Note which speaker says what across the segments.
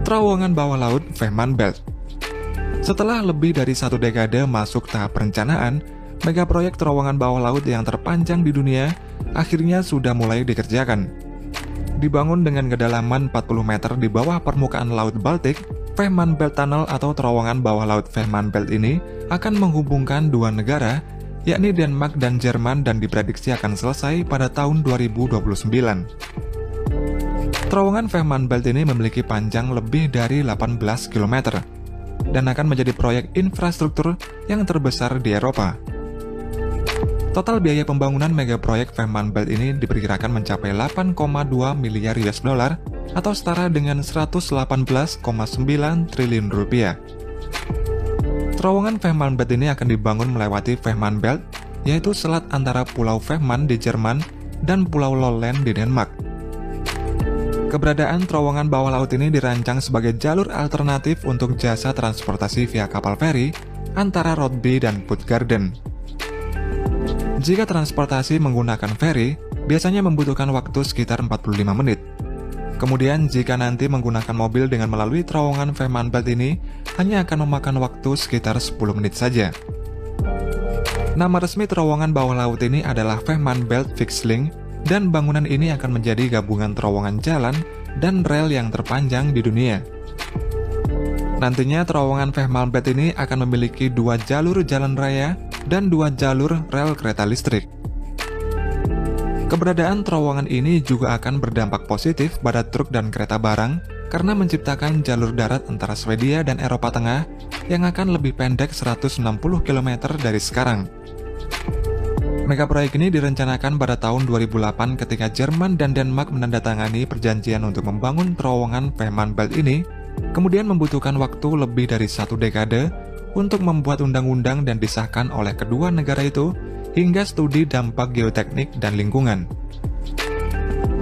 Speaker 1: Terowongan bawah laut Fehmarnbelt. Setelah lebih dari 1 dekade masuk tahap perencanaan, megaproyek terowongan bawah laut yang terpanjang di dunia akhirnya sudah mulai dikerjakan. Dibangun dengan kedalaman 40 meter di bawah permukaan Laut Baltik, Fehmarnbelt Tunnel atau terowongan bawah laut Fehmarnbelt ini akan menghubungkan dua negara, yakni Denmark dan Jerman, dan diprediksi akan selesai pada tahun 2029. Terowongan Fehmarnbelt ini memiliki panjang lebih dari 18 km dan akan menjadi proyek infrastruktur yang terbesar di Eropa. Total biaya pembangunan megaproyek Fehmarnbelt ini diperkirakan mencapai 8,2 miliar US dollar atau setara dengan 118,9 triliun rupiah. Terowongan Fehmarnbelt ini akan dibangun melewati Fehmarnbelt, yaitu selat antara Pulau Fehmarn di Jerman dan Pulau Lolland di Denmark. Keberadaan terowongan bawah laut ini dirancang sebagai jalur alternatif untuk jasa transportasi via kapal feri antara Rotby dan Puttgarden. Jika transportasi menggunakan feri, biasanya membutuhkan waktu sekitar 45 menit. Kemudian jika nanti menggunakan mobil dengan melalui terowongan Fehmarnbelt ini, hanya akan memakan waktu sekitar 10 menit saja. Nama resmi terowongan bawah laut ini adalah Fehmarnbelt Fixed Link, dan bangunan ini akan menjadi gabungan terowongan jalan dan rel yang terpanjang di dunia. Nantinya terowongan Fehmarnbelt ini akan memiliki 2 jalur jalan raya dan 2 jalur rel kereta listrik. Keberadaan terowongan ini juga akan berdampak positif pada truk dan kereta barang karena menciptakan jalur darat antara Swedia dan Eropa Tengah yang akan lebih pendek 160 km dari sekarang. Megaproyek ini direncanakan pada tahun 2008 ketika Jerman dan Denmark menandatangani perjanjian untuk membangun terowongan Fehmarnbelt ini, kemudian membutuhkan waktu lebih dari 1 dekade untuk membuat undang-undang dan disahkan oleh kedua negara itu hingga studi dampak geoteknik dan lingkungan.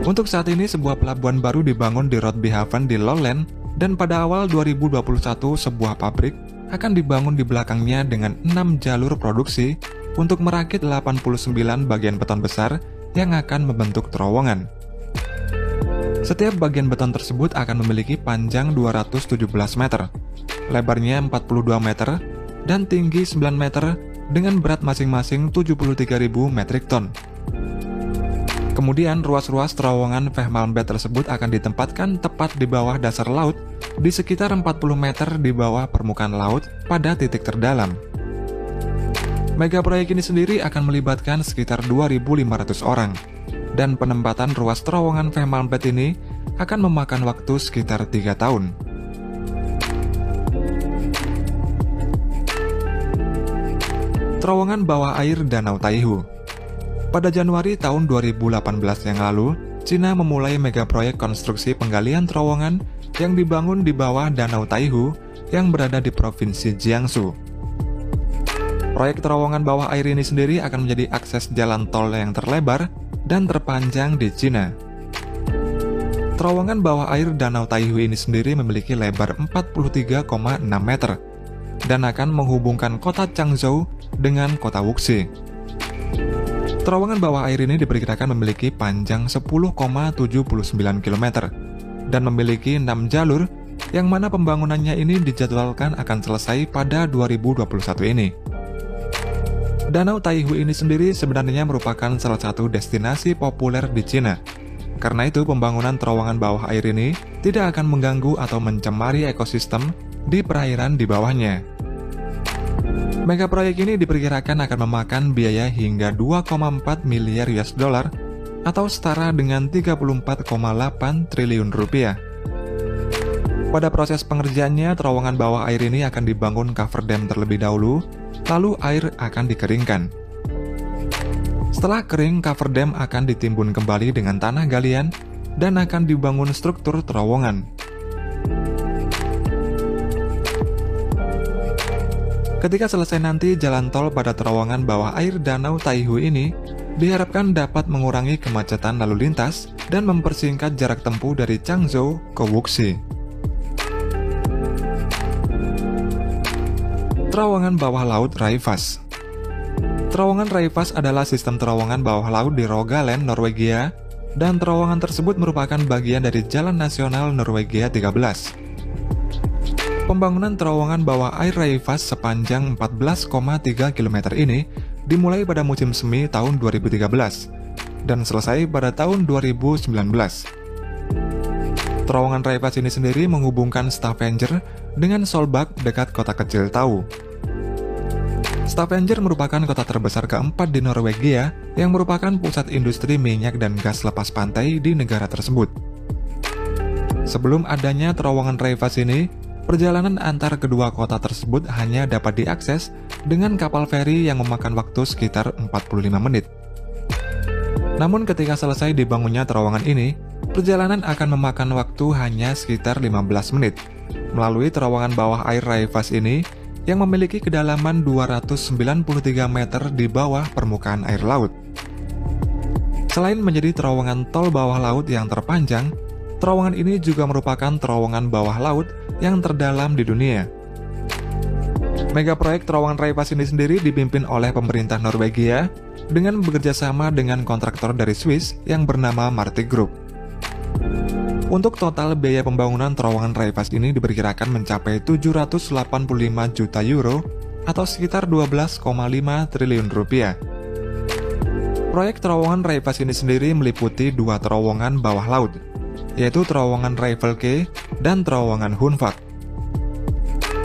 Speaker 1: Untuk saat ini sebuah pelabuhan baru dibangun di Rotbyhaven di Lolland, dan pada awal 2021 sebuah pabrik akan dibangun di belakangnya dengan 6 jalur produksi untuk merakit 89 bagian beton besar yang akan membentuk terowongan. Setiap bagian beton tersebut akan memiliki panjang 217 meter, lebarnya 42 meter, dan tinggi 9 meter dengan berat masing-masing 73.000 metrik ton. Kemudian ruas-ruas terowongan Fehmarnbelt tersebut akan ditempatkan tepat di bawah dasar laut di sekitar 40 meter di bawah permukaan laut pada titik terdalam. Megaproyek ini sendiri akan melibatkan sekitar 2.500 orang, dan penempatan ruas terowongan Fehmarnbelt ini akan memakan waktu sekitar 3 tahun. Terowongan bawah air Danau Taihu. Pada Januari tahun 2018 yang lalu, Cina memulai megaproyek konstruksi penggalian terowongan yang dibangun di bawah Danau Taihu yang berada di Provinsi Jiangsu. Proyek terowongan bawah air ini sendiri akan menjadi akses jalan tol yang terlebar dan terpanjang di Cina. Terowongan bawah air Danau Taihu ini sendiri memiliki lebar 43,6 meter dan akan menghubungkan kota Changzhou dengan kota Wuxi. Terowongan bawah air ini diperkirakan memiliki panjang 10,79 km dan memiliki 6 jalur yang mana pembangunannya ini dijadwalkan akan selesai pada 2021 ini. Danau Taihu ini sendiri sebenarnya merupakan salah satu destinasi populer di Cina. Karena itu pembangunan terowongan bawah air ini tidak akan mengganggu atau mencemari ekosistem di perairan di bawahnya. Megaproyek ini diperkirakan akan memakan biaya hingga 2,4 miliar US dollar atau setara dengan 34,8 triliun rupiah. Pada proses pengerjaannya, terowongan bawah air ini akan dibangun cover dam terlebih dahulu, lalu air akan dikeringkan. Setelah kering, cover dam akan ditimbun kembali dengan tanah galian dan akan dibangun struktur terowongan. Ketika selesai nanti, jalan tol pada terowongan bawah air Danau Taihu ini diharapkan dapat mengurangi kemacetan lalu lintas dan mempersingkat jarak tempuh dari Changzhou ke Wuxi. Terowongan bawah laut Raufoss. Terowongan Raufoss adalah sistem terowongan bawah laut di Rogaland, Norwegia, dan terowongan tersebut merupakan bagian dari Jalan Nasional Norwegia 13. Pembangunan terowongan bawah air Rayvas sepanjang 14,3 km ini dimulai pada musim semi tahun 2013 dan selesai pada tahun 2019. Terowongan Rayvas ini sendiri menghubungkan Stavanger dengan Solbakk dekat kota kecil Tau. Stavanger merupakan kota terbesar keempat di Norwegia yang merupakan pusat industri minyak dan gas lepas pantai di negara tersebut. Sebelum adanya terowongan Rayvas ini, perjalanan antar kedua kota tersebut hanya dapat diakses dengan kapal feri yang memakan waktu sekitar 45 menit. Namun ketika selesai dibangunnya terowongan ini, perjalanan akan memakan waktu hanya sekitar 15 menit melalui terowongan bawah air Rayvas ini yang memiliki kedalaman 293 meter di bawah permukaan air laut. Selain menjadi terowongan tol bawah laut yang terpanjang, terowongan ini juga merupakan terowongan bawah laut yang terdalam di dunia. Mega proyek terowongan Rayvas ini sendiri dipimpin oleh pemerintah Norwegia dengan bekerja sama dengan kontraktor dari Swiss yang bernama Marti Group. Untuk total biaya pembangunan terowongan Rayvas ini diperkirakan mencapai 785 juta euro atau sekitar 12,5 triliun rupiah. Proyek terowongan Rayvas ini sendiri meliputi dua terowongan bawah laut, yaitu terowongan Raiffel-Quay dan terowongan Hunvak.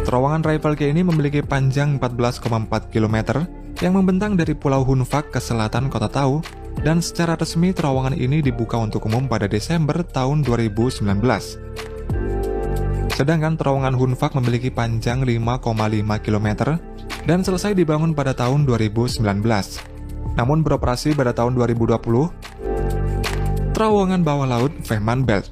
Speaker 1: Terowongan Raiffel-Quay ini memiliki panjang 14,4 km yang membentang dari Pulau Hunvak ke selatan kota Tau, dan secara resmi terowongan ini dibuka untuk umum pada Desember tahun 2019. Sedangkan terowongan Hunvak memiliki panjang 5,5 km dan selesai dibangun pada tahun 2019. Namun beroperasi pada tahun 2020. Terowongan bawah laut Fehmarnbelt.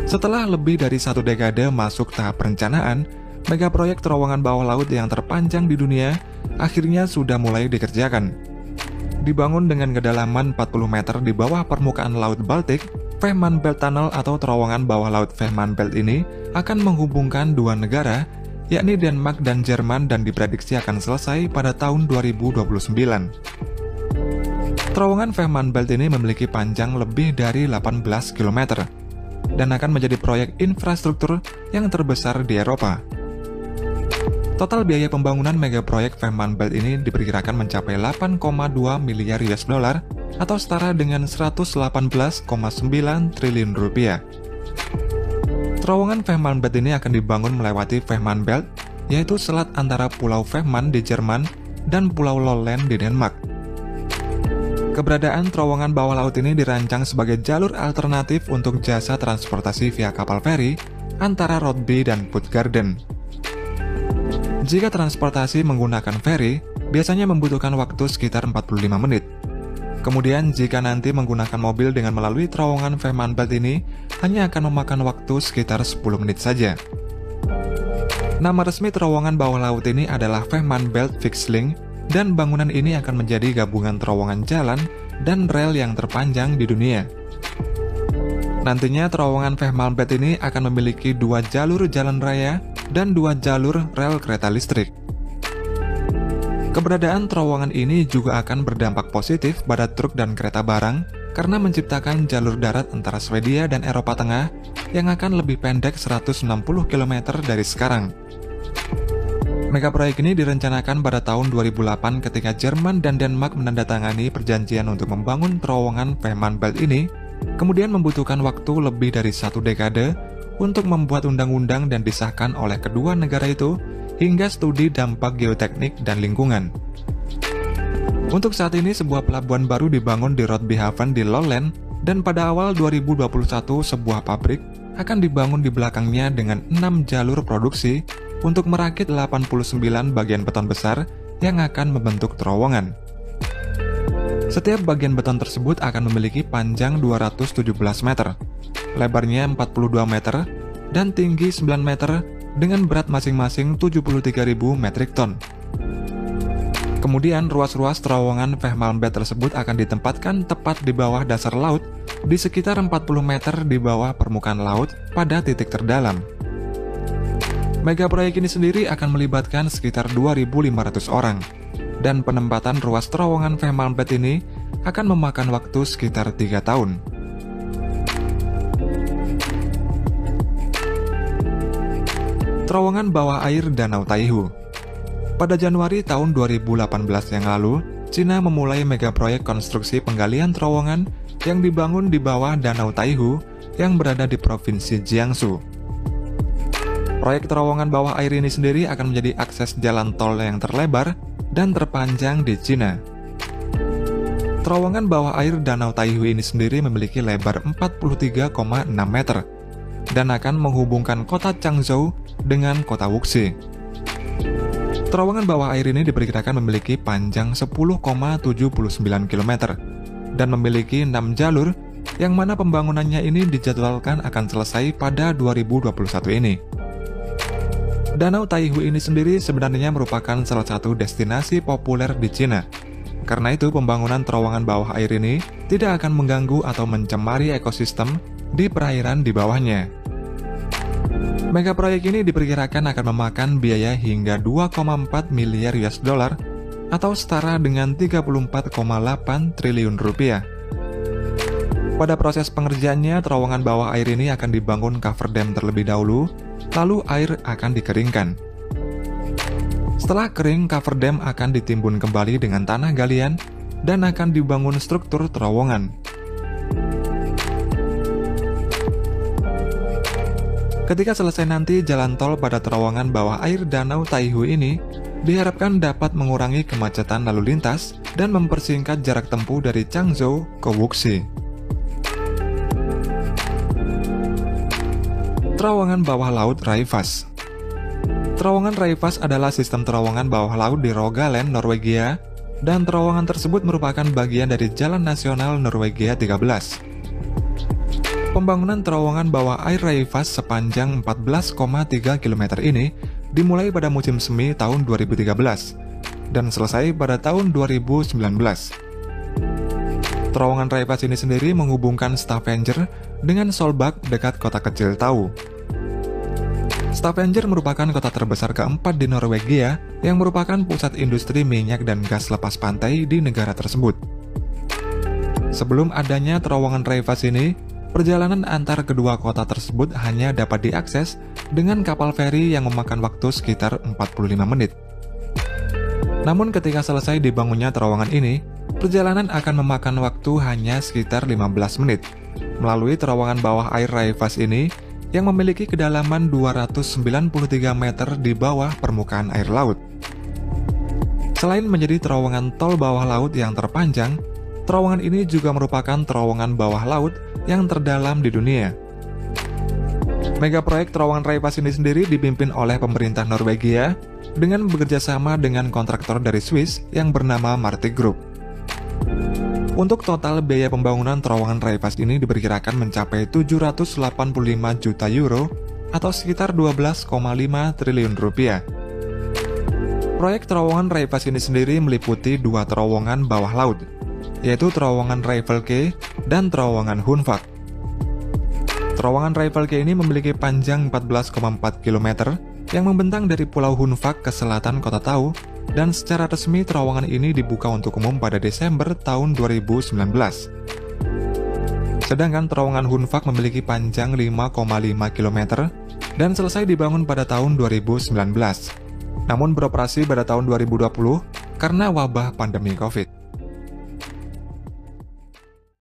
Speaker 1: Setelah lebih dari satu dekade masuk tahap perencanaan, mega proyek terowongan bawah laut yang terpanjang di dunia akhirnya sudah mulai dikerjakan. Dibangun dengan kedalaman 40 meter di bawah permukaan Laut Baltik, Fehmarnbelt Tunnel atau terowongan bawah laut Fehmarnbelt ini akan menghubungkan dua negara, yakni Denmark dan Jerman, dan diprediksi akan selesai pada tahun 2029. Terowongan Fehmarnbelt ini memiliki panjang lebih dari 18 km dan akan menjadi proyek infrastruktur yang terbesar di Eropa. Total biaya pembangunan mega proyek Fehmarnbelt ini diperkirakan mencapai 8,2 miliar US dollar atau setara dengan 118,9 triliun rupiah. Terowongan Fehmarnbelt ini akan dibangun melewati Fehmarnbelt, yaitu selat antara Pulau Fehmarn di Jerman dan Pulau Lolland di Denmark. Keberadaan terowongan bawah laut ini dirancang sebagai jalur alternatif untuk jasa transportasi via kapal feri antara Rotby dan Puttgarden. Jika transportasi menggunakan feri, biasanya membutuhkan waktu sekitar 45 menit. Kemudian jika nanti menggunakan mobil dengan melalui terowongan Fehmarnbelt ini, hanya akan memakan waktu sekitar 10 menit saja. Nama resmi terowongan bawah laut ini adalah Fehmarnbelt Fixed Link, dan bangunan ini akan menjadi gabungan terowongan jalan dan rel yang terpanjang di dunia. Nantinya terowongan Fehmarnbelt ini akan memiliki dua jalur jalan raya dan dua jalur rel kereta listrik. Keberadaan terowongan ini juga akan berdampak positif pada truk dan kereta barang karena menciptakan jalur darat antara Swedia dan Eropa Tengah yang akan lebih pendek 160 km dari sekarang. Mega proyek ini direncanakan pada tahun 2008 ketika Jerman dan Denmark menandatangani perjanjian untuk membangun terowongan Fehmarnbelt ini, kemudian membutuhkan waktu lebih dari satu dekade untuk membuat undang-undang dan disahkan oleh kedua negara itu hingga studi dampak geoteknik dan lingkungan. Untuk saat ini sebuah pelabuhan baru dibangun di Rotbyhaven di Lolland, dan pada awal 2021 sebuah pabrik akan dibangun di belakangnya dengan 6 jalur produksi untuk merakit 89 bagian beton besar yang akan membentuk terowongan. Setiap bagian beton tersebut akan memiliki panjang 217 meter, lebarnya 42 meter, dan tinggi 9 meter dengan berat masing-masing 73.000 metrik ton. Kemudian ruas-ruas terowongan Fehmarnbelt tersebut akan ditempatkan tepat di bawah dasar laut di sekitar 40 meter di bawah permukaan laut pada titik terdalam. Mega proyek ini sendiri akan melibatkan sekitar 2.500 orang, dan penempatan ruas terowongan Fehmarnbelt ini akan memakan waktu sekitar 3 tahun. Terowongan bawah air Danau Taihu. Pada Januari tahun 2018 yang lalu, Cina memulai mega proyek konstruksi penggalian terowongan yang dibangun di bawah Danau Taihu yang berada di Provinsi Jiangsu. Proyek terowongan bawah air ini sendiri akan menjadi akses jalan tol yang terlebar dan terpanjang di Cina. Terowongan bawah air Danau Taihu ini sendiri memiliki lebar 43,6 meter dan akan menghubungkan kota Changzhou dengan kota Wuxi. Terowongan bawah air ini diperkirakan memiliki panjang 10,79 km dan memiliki 6 jalur yang mana pembangunannya ini dijadwalkan akan selesai pada 2021 ini. Danau Taihu ini sendiri sebenarnya merupakan salah satu destinasi populer di Cina. Karena itu, pembangunan terowongan bawah air ini tidak akan mengganggu atau mencemari ekosistem di perairan di bawahnya. Mega proyek ini diperkirakan akan memakan biaya hingga 2,4 miliar US dollar atau setara dengan 34,8 triliun rupiah. Pada proses pengerjaannya, terowongan bawah air ini akan dibangun cover dam terlebih dahulu, lalu air akan dikeringkan. Setelah kering, cover dam akan ditimbun kembali dengan tanah galian dan akan dibangun struktur terowongan. Ketika selesai nanti, jalan tol pada terowongan bawah air Danau Taihu ini diharapkan dapat mengurangi kemacetan lalu lintas dan mempersingkat jarak tempuh dari Changzhou ke Wuxi. Terowongan bawah laut Raufoss. Terowongan Raufoss adalah sistem terowongan bawah laut di Rogaland, Norwegia, dan terowongan tersebut merupakan bagian dari Jalan Nasional Norwegia 13. Pembangunan terowongan bawah air Raufoss sepanjang 14,3 km ini dimulai pada musim semi tahun 2013 dan selesai pada tahun 2019. Terowongan Raufoss ini sendiri menghubungkan Stavanger dengan Solbakk dekat kota kecil Tau. Stavanger merupakan kota terbesar keempat di Norwegia yang merupakan pusat industri minyak dan gas lepas pantai di negara tersebut. Sebelum adanya terowongan Raufoss ini, perjalanan antar kedua kota tersebut hanya dapat diakses dengan kapal feri yang memakan waktu sekitar 45 menit. Namun ketika selesai dibangunnya terowongan ini, perjalanan akan memakan waktu hanya sekitar 15 menit melalui terowongan bawah air Raufoss ini yang memiliki kedalaman 293 meter di bawah permukaan air laut. Selain menjadi terowongan tol bawah laut yang terpanjang, terowongan ini juga merupakan terowongan bawah laut yang terdalam di dunia. Mega proyek terowongan Raufoss ini sendiri dipimpin oleh pemerintah Norwegia dengan bekerjasama dengan kontraktor dari Swiss yang bernama Marti Group. Untuk total biaya pembangunan terowongan Raufoss ini diperkirakan mencapai 785 juta euro atau sekitar 12,5 triliun rupiah. Proyek terowongan Raufoss ini sendiri meliputi dua terowongan bawah laut, yaitu terowongan Raiffel-Quai dan terowongan Hunfak. Terowongan Raiffel-Quai ini memiliki panjang 14,4 km yang membentang dari Pulau Hunfak ke selatan kota Tau, dan secara resmi terowongan ini dibuka untuk umum pada Desember tahun 2019. Sedangkan terowongan Hunfak memiliki panjang 5,5 km dan selesai dibangun pada tahun 2019. Namun beroperasi pada tahun 2020 karena wabah pandemi COVID.